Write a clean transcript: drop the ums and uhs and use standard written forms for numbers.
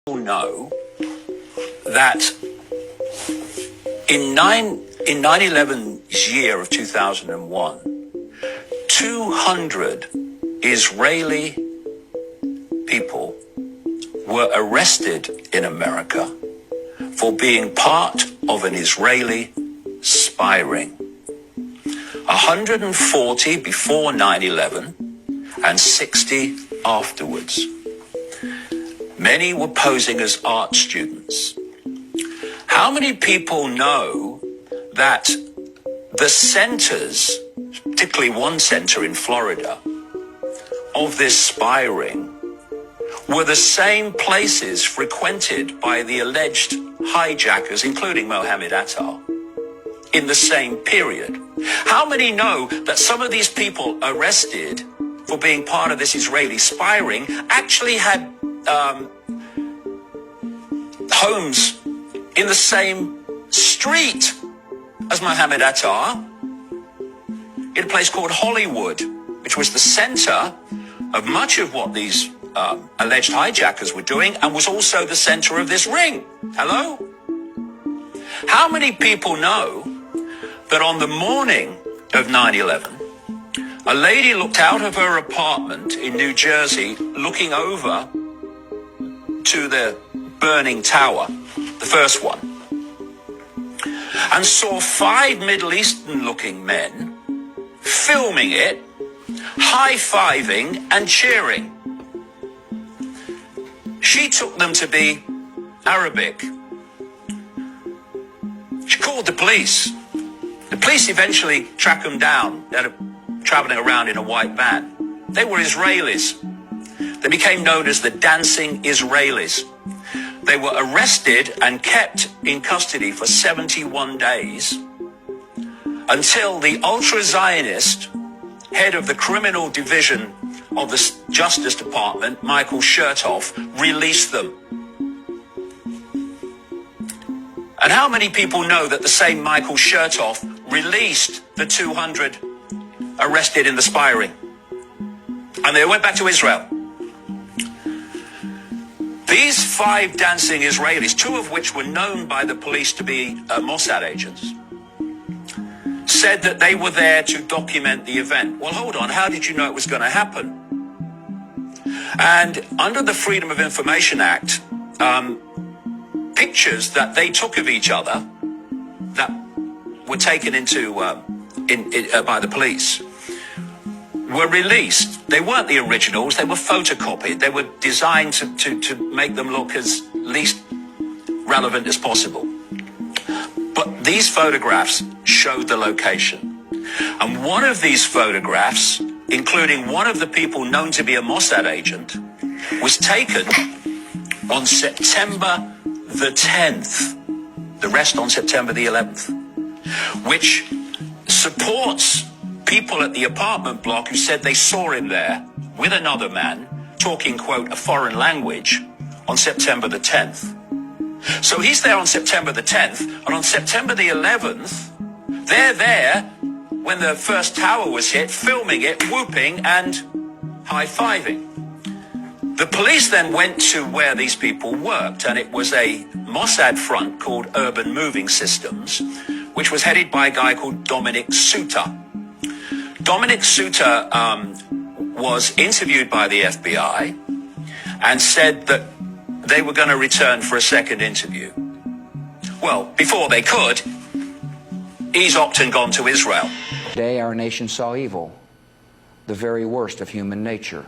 Know that in 9/11's year of 2001, 200 Israeli people were arrested in America for being part of an Israeli spy ring. 140 before 9/11 and 60 afterwards. Many were posing as art students. How many people know that the centers, particularly one center in Florida, of this spy ring were the same places frequented by the alleged hijackers, including Mohammed Atta, in the same period? How many know that some of these people arrested for being part of this Israeli spy ring actually had homes in the same street as Mohammed Atta, in a place called Hollywood, which was the center of much of what these alleged hijackers were doing, and was also the center of this ring. Hello? How many people know that on the morning of 9/11, a lady looked out of her apartment in New Jersey, looking over to the burning tower, the first one, and saw 5 Middle Eastern looking men filming it, high-fiving and cheering? She took them to be Arabic. She called the police. The police eventually tracked them down. They're traveling around in a white van. They were Israelis. They became known as the Dancing Israelis. They were arrested and kept in custody for 71 days until the ultra-Zionist head of the criminal division of the Justice Department, Michael Chertoff, released them. And how many people know that the same Michael Chertoff released the 200 arrested in the spy ring? And they went back to Israel. These 5 dancing Israelis, 2 of which were known by the police to be Mossad agents, said that they were there to document the event. Well, hold on, how did you know it was going to happen? And under the Freedom of Information Act, pictures that they took of each other that were taken into by the police were released. They weren't the originals, they were photocopied. They were designed to make them look as least relevant as possible. But these photographs showed the location. And one of these photographs, including one of the people known to be a Mossad agent, was taken on September the 10th. The rest on September the 11th, which supports people at the apartment block who said they saw him there with another man talking, quote, a foreign language on September the 10th. So he's there on September the 10th, and on September the 11th, they're there when the first tower was hit, filming it, whooping and high-fiving. The police then went to where these people worked, and it was a Mossad front called Urban Moving Systems, which was headed by a guy called Dominic Suter. Dominic Suter was interviewed by the FBI and said that they were going to return for a second interview. Well, before they could, he's opted and gone to Israel. Today our nation saw evil, the very worst of human nature.